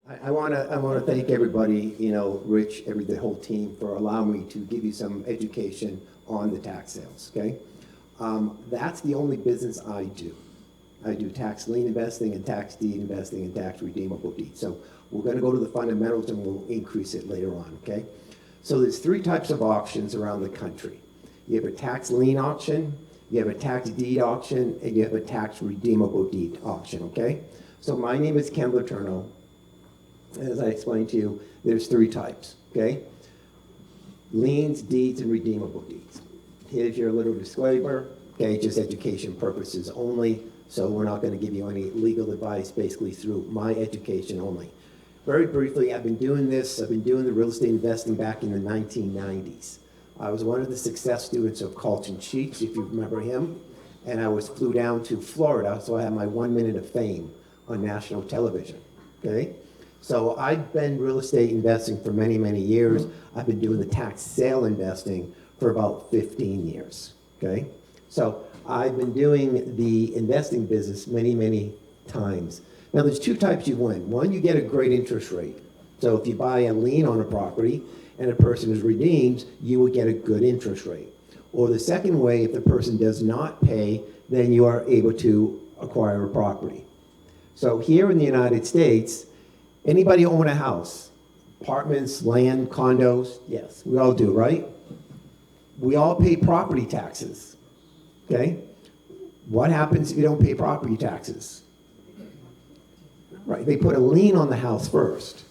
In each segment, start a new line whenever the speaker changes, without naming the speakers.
I want to thank everybody, Rich, the whole team, for allowing me to give you some education on the tax sales, okay? That's the only business I do. I do tax lien investing and tax deed investing and tax redeemable deeds. So we're going to go to the fundamentals and we'll increase it later on, okay? So there's three types of auctions around the country. You have a tax lien auction, you have a tax deed auction, and you have a tax redeemable deed auction, okay? So my name is Ken Letourneau. As I explained to you, there's three types, okay? Liens, deeds, and redeemable deeds. Here's your little disclaimer, okay? Just education purposes only, so we're not going to give you any legal advice, basically through my education only. Very briefly, I've been doing the real estate investing back in the 1990s. I was one of the success students of Carlton Cheeks, if you remember him, and I flew down to Florida, so I had my 1 minute of fame on national television, okay? So I've been real estate investing for many, many years. I've been doing the tax sale investing for about 15 years, okay? So I've been doing the investing business many, many times. Now there's two types you win. One, you get a great interest rate. So if you buy a lien on a property and a person is redeemed, you will get a good interest rate. Or the second way, if the person does not pay, then you are able to acquire a property. So here in the United States, anybody own a house? Apartments, land, condos? Yes, we all do, right? We all pay property taxes, okay? What happens if you don't pay property taxes? Right, they put a lien on the house first.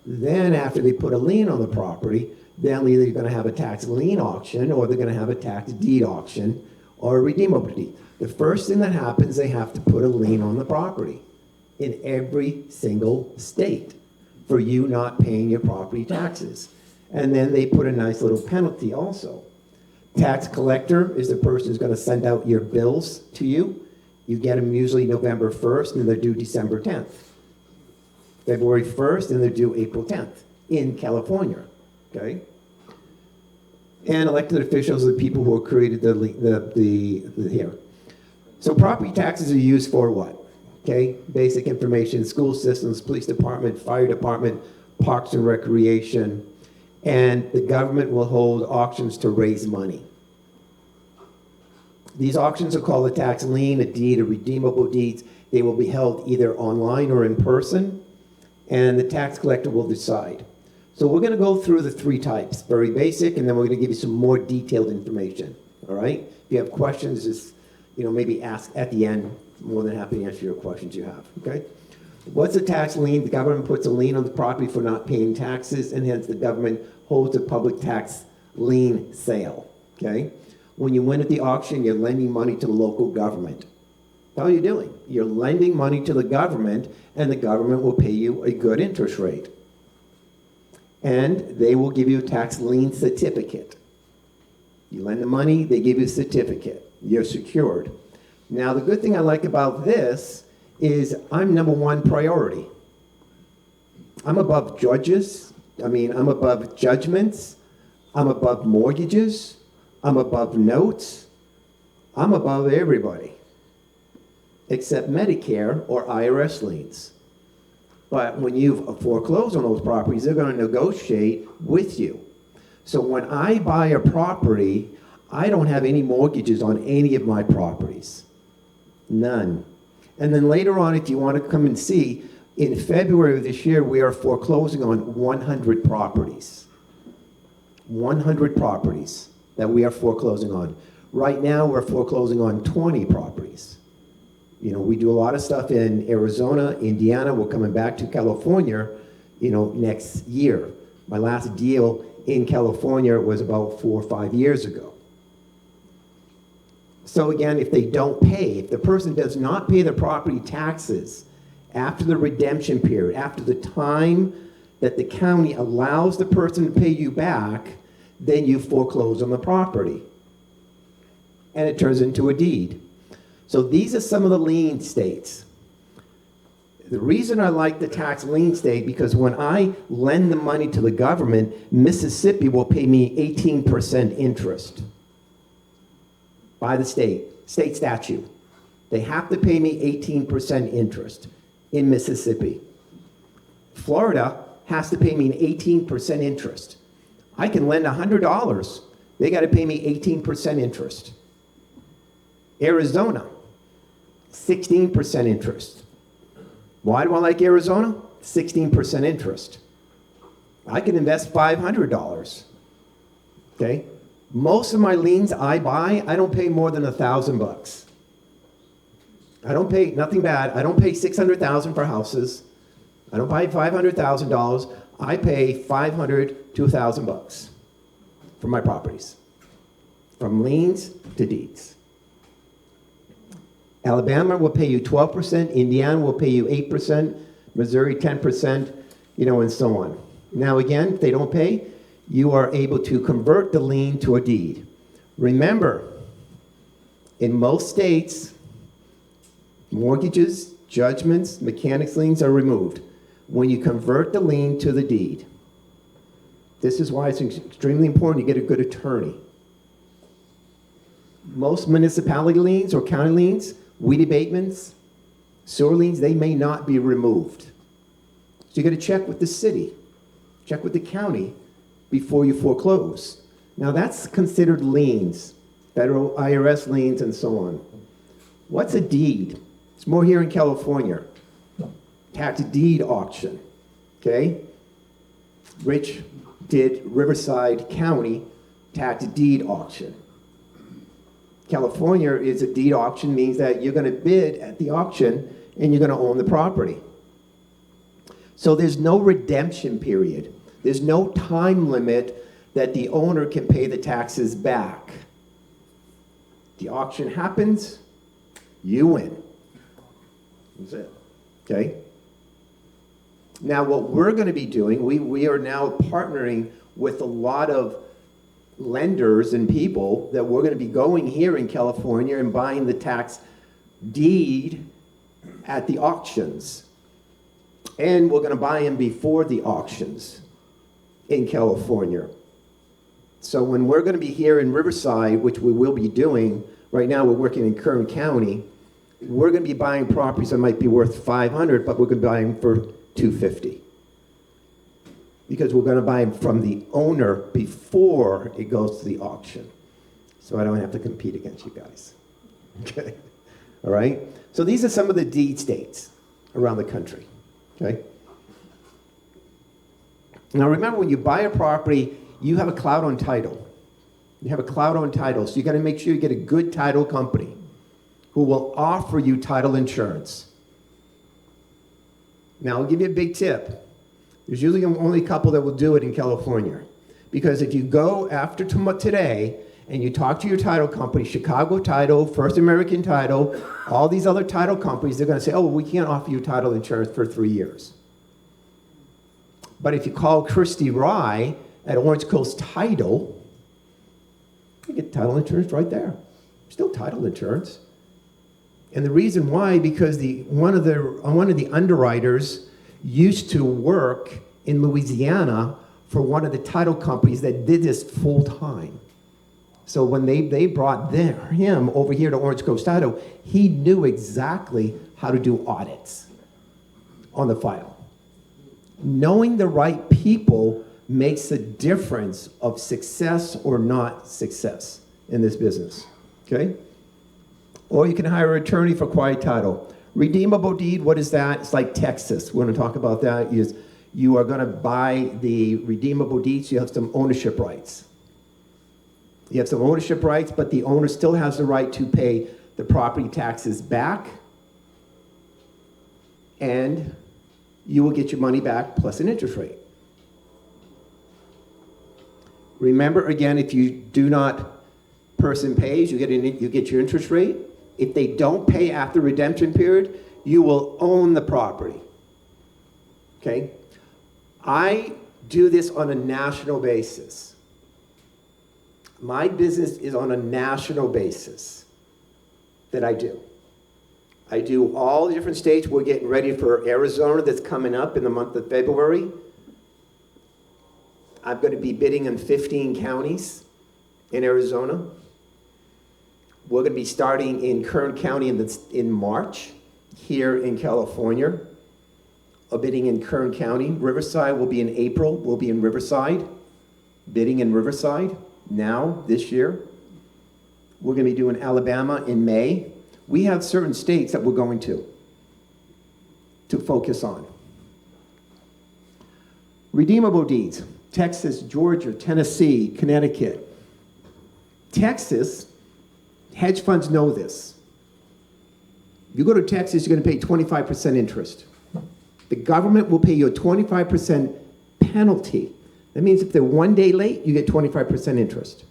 Then after they put a lien on the property, then either you're going to have a tax lien auction or they're going to have a tax deed auction or a redeemable deed. The first thing that happens, they have to put a lien on the property in every single state for you not paying your property taxes. And then they put a nice little penalty also. Tax collector is the person who's going to send out your bills to you. You get them usually November 1st and they're due December 10th. February 1st and they're due April 10th in California, okay? And elected officials are the people who have created the here. So property taxes are used for what? Okay, basic information, school systems, police department, fire department, parks and recreation, and the government will hold auctions to raise money. These auctions are called a tax lien, a deed, a redeemable deeds. They will be held either online or in person, and the tax collector will decide. So we're going to go through the three types, very basic, and then we're going to give you some more detailed information, all right? If you have questions, just maybe ask at the end. More than happy to answer your questions you have, okay? What's a tax lien? The government puts a lien on the property for not paying taxes, and hence the government holds a public tax lien sale, okay? When you win at the auction, you're lending money to the local government. How are you doing? You're lending money to the government, and the government will pay you a good interest rate. And they will give you a tax lien certificate. You lend the money, they give you a certificate. You're secured. Now, the good thing I like about this is I'm number one priority. I'm above judges. I'm above judgments. I'm above mortgages. I'm above notes. I'm above everybody, except Medicare or IRS liens. But when you've foreclosed on those properties, they're going to negotiate with you. So when I buy a property, I don't have any mortgages on any of my properties. None. And then later on, if you want to come and see, in February of this year, we are foreclosing on 100 properties. 100 properties that we are foreclosing on. Right now, we're foreclosing on 20 properties. We do a lot of stuff in Arizona, Indiana. We're coming back to California, next year. My last deal in California was about 4 or 5 years ago. So again, if they don't pay, if the person does not pay their property taxes after the redemption period, after the time that the county allows the person to pay you back, then you foreclose on the property. And it turns into a deed. So these are some of the lien states. The reason I like the tax lien state, because when I lend the money to the government, Mississippi will pay me 18% interest by the state statute. They have to pay me 18% interest in Mississippi. Florida has to pay me an 18% interest. I can lend $100. They got to pay me 18% interest. Arizona, 16% interest. Why do I like Arizona? 16% interest. I can invest $500. Okay? Most of my liens I buy, I don't pay more than $1,000. I don't pay, nothing bad, I don't pay $600,000 for houses. I don't pay $500,000. I pay $500 to $1,000 for my properties. From liens to deeds. Alabama will pay you 12%, Indiana will pay you 8%, Missouri 10%, and so on. Now again, if they don't pay, you are able to convert the lien to a deed. Remember, in most states, mortgages, judgments, mechanics liens are removed when you convert the lien to the deed. This is why it's extremely important you get a good attorney. Most municipality liens or county liens, weed abatements, sewer liens, they may not be removed. So you got to check with the city, check with the county before you foreclose. Now that's considered liens, federal IRS liens and so on. What's a deed? It's more here in California. Tax deed auction, okay? Rich did Riverside County tax deed auction. California is a deed auction, means that you're going to bid at the auction and you're going to own the property. So there's no redemption period. There's no time limit that the owner can pay the taxes back. The auction happens, you win. That's it. Okay? Now what we're going to be doing, we are now partnering with a lot of lenders and people that we're going to be going here in California and buying the tax deed at the auctions. And we're going to buy them before the auctions in California. So when we're going to be here in Riverside, which we will be doing, right now we're working in Kern County, we're going to be buying properties that might be worth $500, but we're going to buy them for $250. Because we're going to buy them from the owner before it goes to the auction. So I don't have to compete against you guys. Okay? All right? So these are some of the deed states around the country. Okay? Now remember, when you buy a property, you have a clout on title. You have a clout on title, so you got to make sure you get a good title company who will offer you title insurance. Now I'll give you a big tip. There's usually only a couple that will do it in California. Because if you go after today and you talk to your title company, Chicago Title, First American Title, all these other title companies, they're going to say, oh, well, we can't offer you title insurance for 3 years. But if you call Christy Rye at Orange Coast Title, you get title insurance right there. Still title insurance. And the reason why, because one of the underwriters used to work in Louisiana for one of the title companies that did this full time. So when they brought him over here to Orange Coast Title, he knew exactly how to do audits on the file. Knowing the right people makes a difference of success or not success in this business, okay? Or you can hire an attorney for quiet title. Redeemable deed, what is that? It's like Texas. We're going to talk about that. You are going to buy the redeemable deeds. You have some ownership rights. You have some ownership rights, but the owner still has the right to pay the property taxes back, and you will get your money back plus an interest rate. Remember, again, if you do not, person pays, you get your interest rate. If they don't pay after redemption period, you will own the property. Okay? I do this on a national basis. My business is on a national basis that I do. I do all the different states. We're getting ready for Arizona that's coming up in the month of February. I'm going to be bidding in 15 counties in Arizona. We're going to be starting in Kern County in March, here in California. of bidding in Kern County. Riverside will be in April. We'll be in Riverside, bidding in Riverside now, this year. We're going to be doing Alabama in May. We have certain states that we're going to focus on. Redeemable deeds, Texas, Georgia, Tennessee, Connecticut. Texas, hedge funds know this. You go to Texas, you're going to pay 25% interest. The government will pay you a 25% penalty. That means if they're 1 day late, you get 25% interest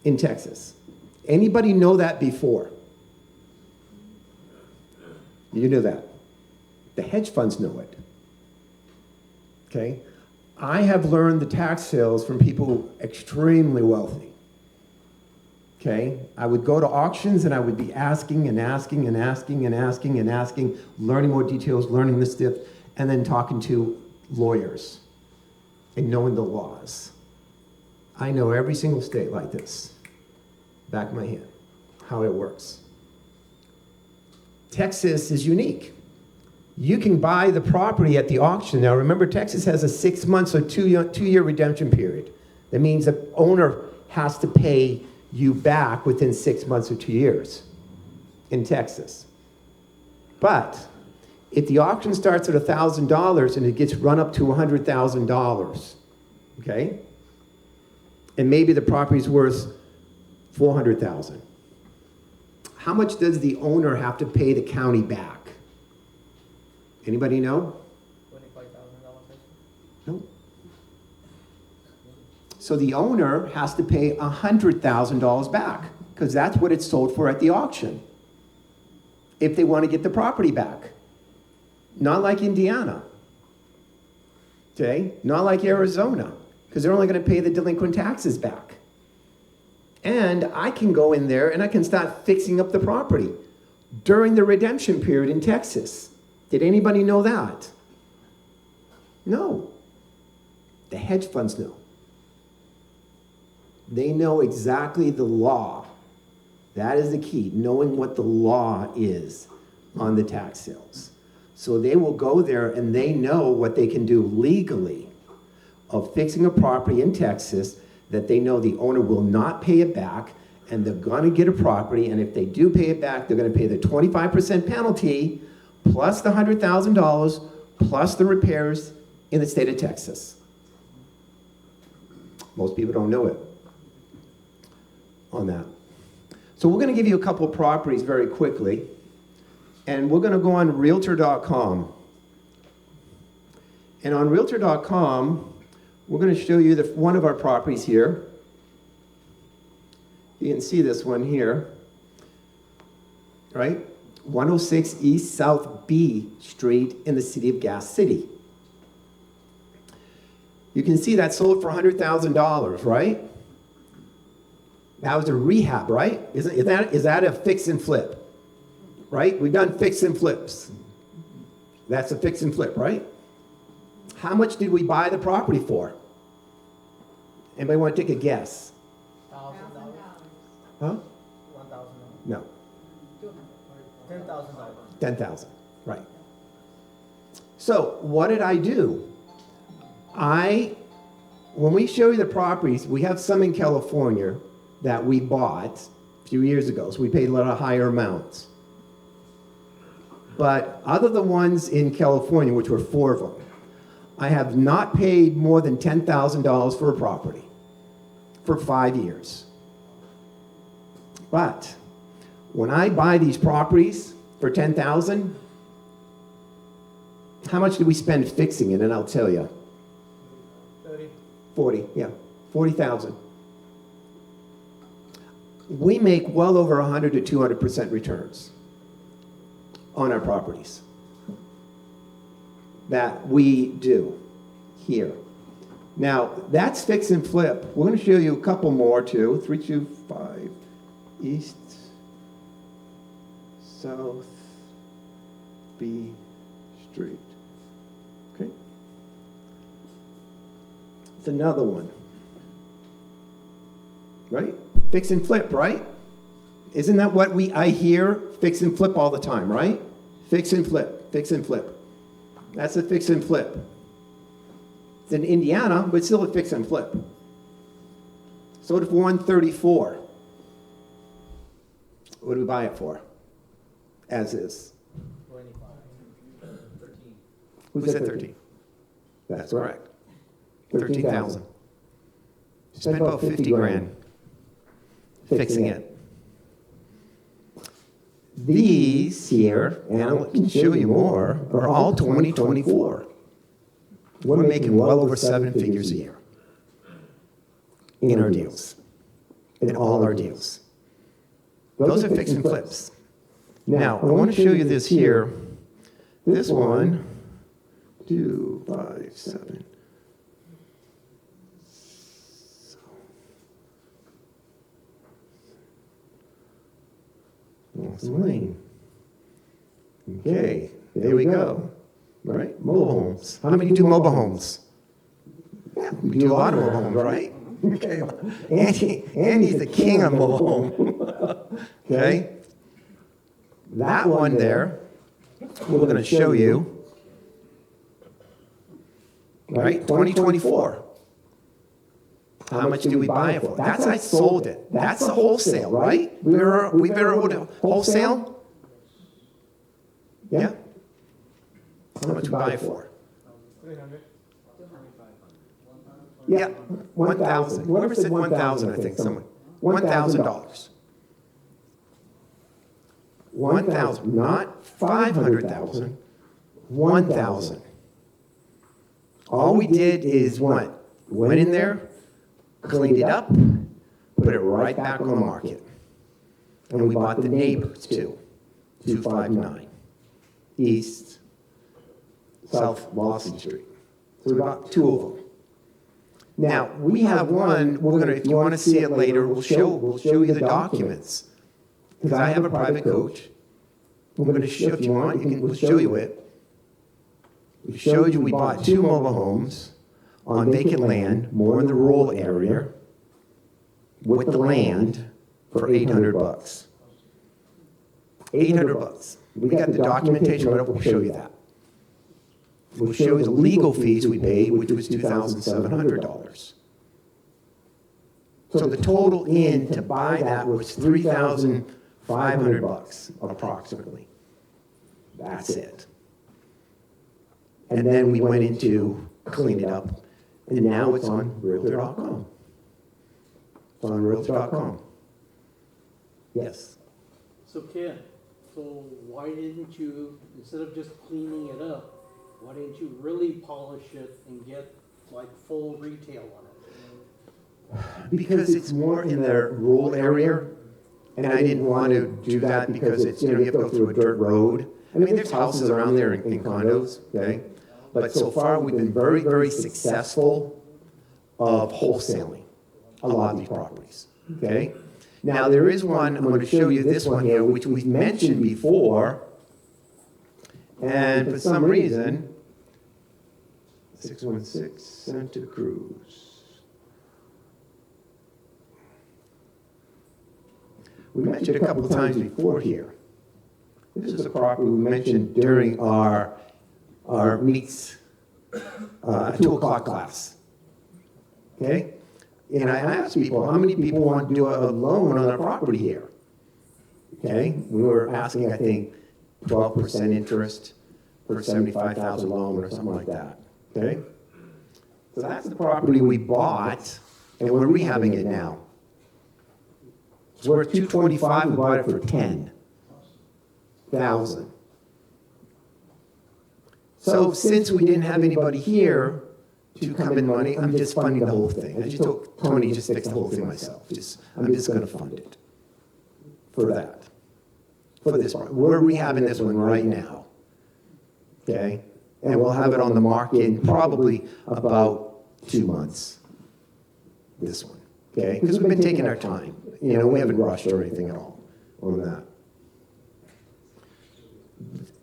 in Texas. Anybody know that before? You knew that. The hedge funds know it. Okay? I have learned the tax sales from people extremely wealthy. Okay? I would go to auctions and I would be asking and asking and asking and asking and asking, learning more details, learning the stuff, and then talking to lawyers and knowing the laws. I know every single state like this, back of my hand, how it works. Texas is unique. You can buy the property at the auction. Now remember, Texas has a 6 months or two-year redemption period. That means the owner has to pay you back within 6 months or 2 years in Texas. But if the auction starts at $1,000 and it gets run up to $100,000, okay, and maybe the property's worth $400,000, how much does the owner have to pay the county back? Anybody know?
$25,000.
No. So the owner has to pay $100,000 back because that's what it's sold for at the auction if they want to get the property back. Not like Indiana, okay? Not like Arizona, because they're only going to pay the delinquent taxes back. And I can go in there and I can start fixing up the property during the redemption period in Texas. Did anybody know that? No. The hedge funds know. They know exactly the law. That is the key, knowing what the law is on the tax sales. So they will go there and they know what they can do legally of fixing a property in Texas that they know the owner will not pay it back and they're going to get a property, and if they do pay it back, they're going to pay the 25% penalty plus the $100,000 plus the repairs in the state of Texas. Most people don't know it on that. So we're going to give you a couple of properties very quickly, and we're going to go on Realtor.com. And on Realtor.com, we're going to show you one of our properties here. You can see this one here, right? 106 East South B Street in the city of Gas City. You can see that sold for $100,000, right? That was a rehab, right? Is that a fix and flip? Right? We've done fix and flips. That's a fix and flip, right? How much did we buy the property for? Anybody want to take a guess?
$1,000.
Huh?
$1,000.
No.
$10,000.
10,000, right. So what did I do? When we show you the properties, we have some in California that we bought a few years ago, so we paid a lot of higher amounts. But other than the ones in California, which were 4 of them, I have not paid more than $10,000 for a property for 5 years. But when I buy these properties for $10,000, how much did we spend fixing it? And I'll tell you. 40, yeah, 40,000. We make well over 100 to 200% returns on our properties that we do here. Now, that's fix and flip. We're going to show you a couple more too. 325 East South B Street. Okay. It's another one. Right? Fix and flip, right? Isn't that what I hear? Fix and flip all the time, right? Fix and flip, fix and flip. That's a fix and flip. It's in Indiana, but still a fix and flip. Sold it for $134. What do we buy it for? As is.
13.
Who said 13? That's correct. 13,000. Spent about 50 grand fixing it. These here, and I can show you more, are all 2024. We're making well over 7 figures a year in our deals, in all our deals. Those are fix and flips. Now, I want to show you this here. This one, 2, 5, 7. Wilson Lane. Okay, there we go. Right, mobile homes. How many do mobile homes? Yeah, we do a lot of mobile homes, right? Okay. Andy's the king of mobile home. Okay. That one there, we're going to show you. Right, 2024. How much do we buy it for? That's I sold it. That's a wholesale, right? We've ever hold a wholesale? Yeah. How much do we buy it for?
300.
Yeah, 1,000. Whoever said 1,000, I think someone. $1,000. 1,000, not 500,000. 1,000. All we did is what? Went in there, cleaned it up, put it right back on the market. And we bought the neighbors too. 259 East, South Lawson Street. So we bought 2 of them. Now, we have one, if you want to see it later, we'll show you the documents. Because I have a private coach. We're going to show, if you want, we'll show you it. We showed you we bought 2 mobile homes on vacant land, more in the rural area, with the land for $800. $800. We got the documentation right up, we'll show you that. We'll show you the legal fees we paid, which was $2,700. So the total in to buy that was $3,500 approximately. That's it. And then we went into clean it up, and now it's on Realtor.com. It's on Realtor.com. Yes.
So Ken, so why didn't you, instead of just cleaning it up, why didn't you really polish it and get like full retail on it?
Because it's more in the rural area, and I didn't want to do that because it's, you have to go through a dirt road. I mean, there's houses around there in condos, okay? But so far, we've been very, very successful of wholesaling a lot of these properties, okay? Now, there is one, I'm going to show you this one here, which we've mentioned before, and for some reason, 616 Santa Cruz. We mentioned a couple of times before here. This is a property we mentioned during our meets 2 o'clock class. Okay? And I asked people, how many people want to do a loan on a property here? Okay? We were asking, I think, 12% interest for a $75,000 loan or something like that. Okay? So that's the property we bought, and we're rehabbing it now. It's worth $225,000, we bought it for $10,000. So since we didn't have anybody here to come in money, I'm just funding the whole thing. I just told Tony, just fix the whole thing myself. I'm just going to fund it for that. For this part. We're rehabbing this one right now. Okay? And we'll have it on the market in probably about 2 months. This one. Okay? Because we've been taking our time. You know, we haven't rushed or anything at all on that.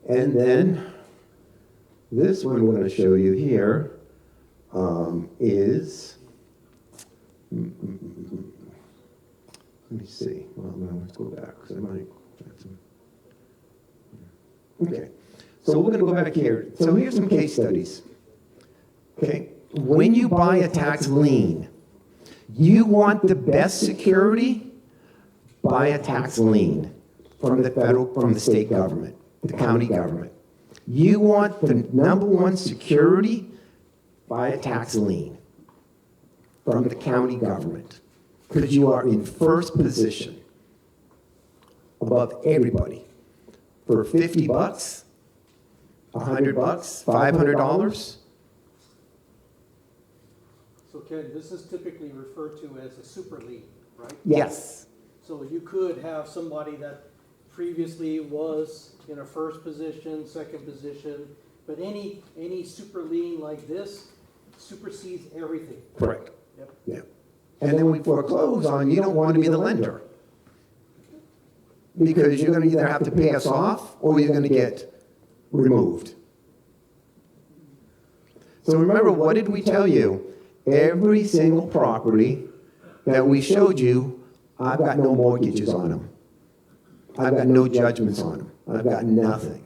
And then this one we're going to show you here is, let me see. Well, no, let's go back because I might have some. Okay. So we're gonna go back here. So here's some case studies. Okay, when you buy a tax lien, you want the best security, buy a tax lien from the state government, the county government. You want the #1 security, buy a tax lien from the county government, because you are in first position above everybody. For $50, $100, $500.
So Ken, this is typically referred to as a super lien, right?
Yes,
So you could have somebody that previously was in a first position, second position, but any super lien like this supersedes everything.
correct.
Yep.
Yeah. And then when we foreclose on, you don't want to be the lender. Because you're gonna either have to pay us off, or you're gonna get removed. So remember, what did we tell you? Every single property that we showed you, I've got no mortgages on them. I've got no judgments on them. I've got nothing.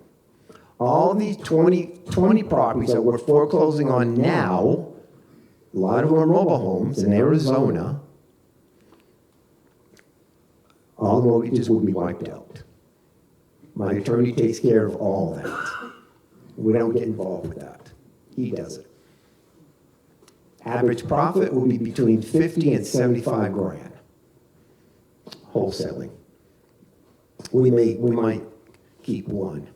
All these 20 properties that we're foreclosing on now, a lot of them are mobile homes in Arizona, all the mortgages will be wiped out. My attorney takes care of all that. We don't get involved with that. He does it. Average profit will be between 50 and 75 grand. Wholesaling. We might keep one.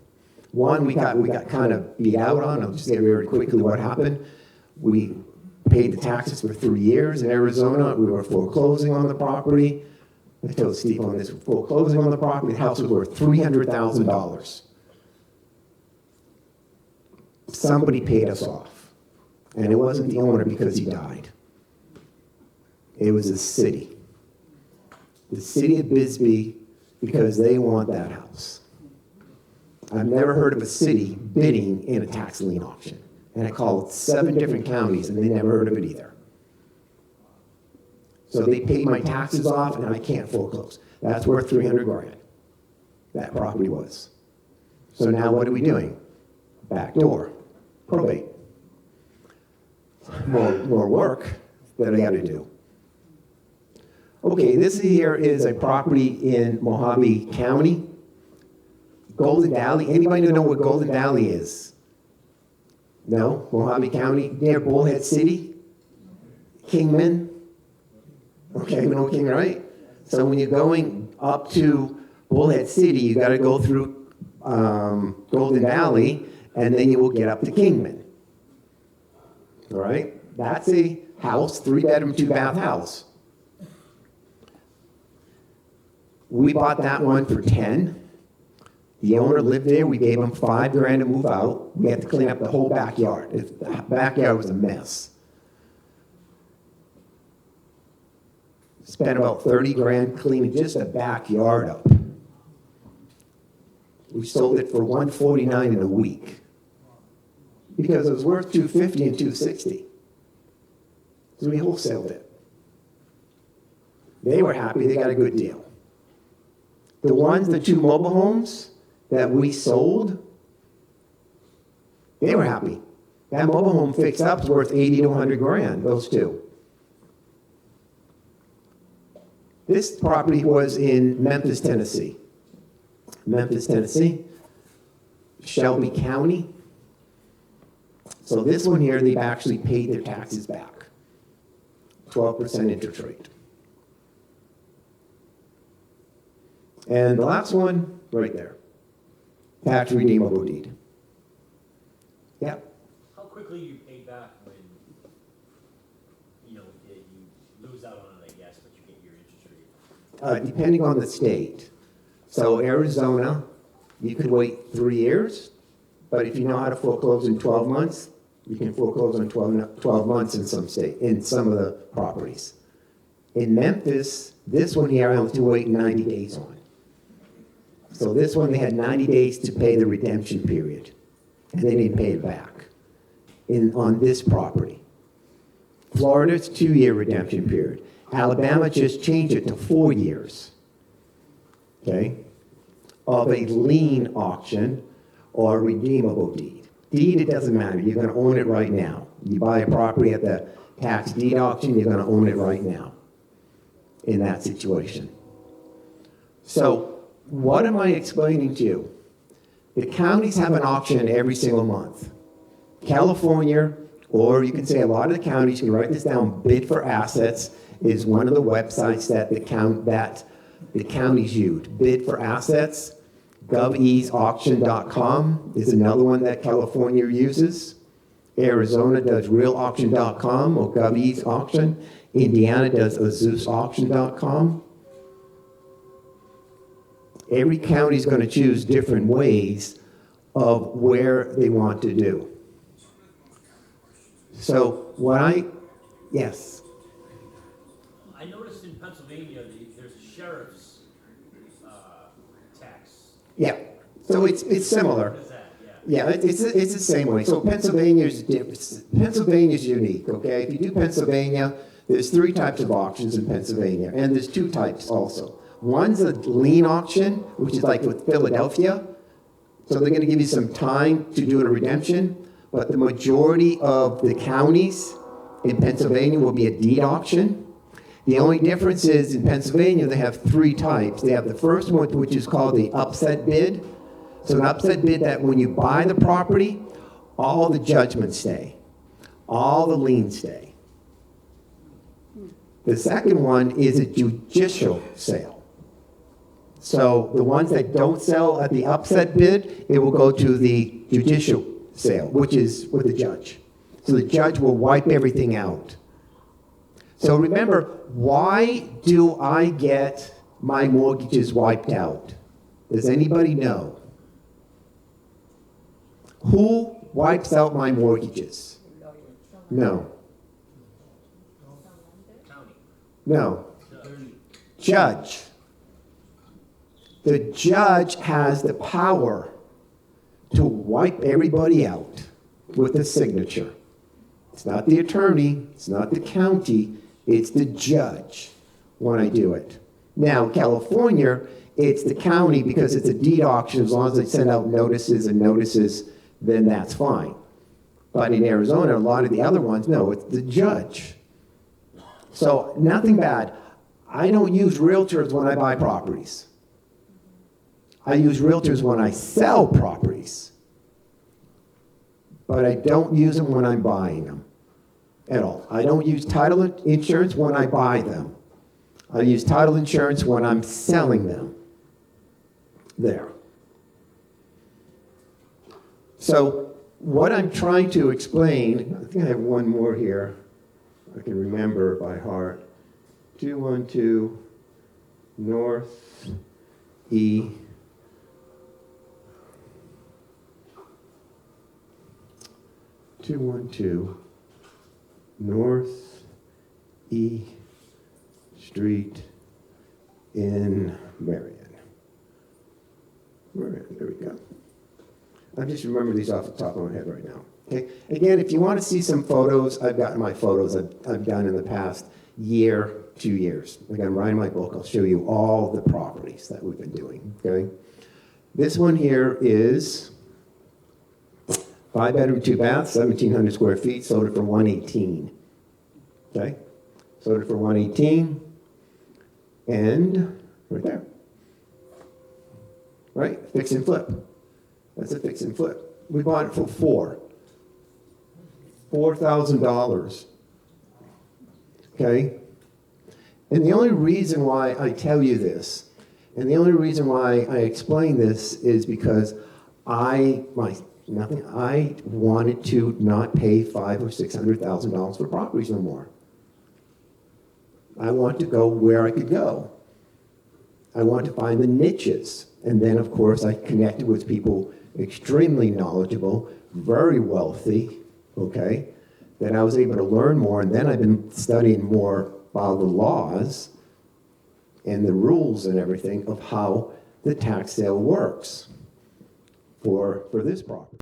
One we got kind of beat out on. I'll just say very quickly what happened. We paid the taxes for 3 years in Arizona. We were foreclosing on the property. I told Steve on this, foreclosing on the property, the house was worth $300,000. Somebody paid us off. And it wasn't the owner because he died. It was the city. The city of Bisbee, because they want that house. I've never heard of a city bidding in a tax lien auction. And I called 7 different counties and they never heard of it either. So they paid my taxes off and I can't foreclose. That's worth 300 grand. That property was. So now what are we doing? Back door, probate. More work that I gotta do. Okay, this here is a property in Mojave County. Golden Valley, anybody know what Golden Valley is? No? Mojave County, near Bullhead City? Kingman? Okay, you know King, right? So when you're going up to Bullhead City, you gotta go through Golden Valley, and then you will get up to Kingman. All right? That's a house, 3-bedroom, 2-bath house. We bought that one for 10. The owner lived there. We gave him 5 grand to move out. We had to clean up the whole backyard. The backyard was a mess. Spent about 30 grand cleaning just the backyard up. We sold it for $149 in a week because it was worth $250 and $260. So we wholesaled it. They were happy. They got a good deal. The 2 mobile homes that we sold, they were happy. That mobile home fixed up is worth 80 to 100 grand, those 2. This property was in Memphis, Tennessee. Memphis, Tennessee, Shelby County. So this one here, they've actually paid their taxes back. 12% interest rate. And the last one, right there. Tax redeemable deed. Yeah.
How quickly you pay back when, you lose out on it, I guess, but you get your interest rate?
Depending on the state. So Arizona, you could wait 3 years, but if you know how to foreclose in 12 months, you can foreclose on 12 months in some of the properties. In Memphis, this one here I have to wait 90 days on. So this one, they had 90 days to pay the redemption period, and they didn't pay it back on this property. Florida's 2-year redemption period. Alabama just changed it to 4 years, okay, of a lien auction, or redeemable deed. Deed, it doesn't matter, you're gonna own it right now. You buy a property at the tax deed auction, you're gonna own it right now in that situation. So, what am I explaining to you? The counties have an auction every single month. California, or you can say a lot of the counties, you can write this down, Bid for Assets is one of the websites that the counties use. Bid for Assets, goveaseauction.com is another one that California uses. Arizona does realauction.com or govease auction. Indiana does azeusauction.com. Every county is going to choose different ways of where they want to do. So yes.
I noticed in Pennsylvania, there's a sheriff's tax.
Yeah, so it's similar.
What is that?
Yeah, it's the same way. So Pennsylvania's unique, okay? If you do Pennsylvania, there's 3 types of auctions in Pennsylvania, and there's 2 types also. One's a lien auction, which is like with Philadelphia. So they're gonna give you some time to do a redemption, but the majority of the counties in Pennsylvania will be a deed auction. The only difference is in Pennsylvania, they have 3 types. They have the first one, which is called the upset bid. So an upset bid that when you buy the property, all the judgments stay, all the liens stay. The second one is a judicial sale. So the ones that don't sell at the upset bid, it will go to the judicial sale, which is with the judge. So the judge will wipe everything out. So remember, why do I get my mortgages wiped out? Does anybody know? Who wipes out my mortgages? No. No. Judge. The judge has the power to wipe everybody out with a signature. It's not the attorney, it's not the county, it's the judge when I do it. Now, California, it's the county because it's a deed auction. As long as they send out notices, then that's fine. But in Arizona, a lot of the other ones, no, it's the judge. So nothing bad. I don't use realtors when I buy properties. I use realtors when I sell properties. But I don't use them when I'm buying them at all. I don't use title insurance when I buy them. I use title insurance when I'm selling them. There. So what I'm trying to explain, I think I have one more here. I can remember by heart. 212 North E. 212 North E Street in Marion. Marion, there we go. I just remember these off the top of my head right now. Okay. Again, if you want to see some photos, I've got my photos I've done in the past year, 2 years. Like I'm writing my book, I'll show you all the properties that we've been doing. Okay. This one here is 5-bedroom, 2 baths, 1,700 square feet, sold it for $118. Okay? Sold it for $118. And right there. Right? Fix and flip. That's a fix and flip. We bought it for $4,000. Okay? And the only reason why I tell you this, and the only reason why I explain this is because I wanted to not pay $500,000 or $600,000 for properties no more. I want to go where I could go. I want to find the niches. And then, of course, I connected with people extremely knowledgeable, very wealthy, okay, that I was able to learn more. And then I've been studying more about the laws and the rules and everything of how the tax sale works for this property.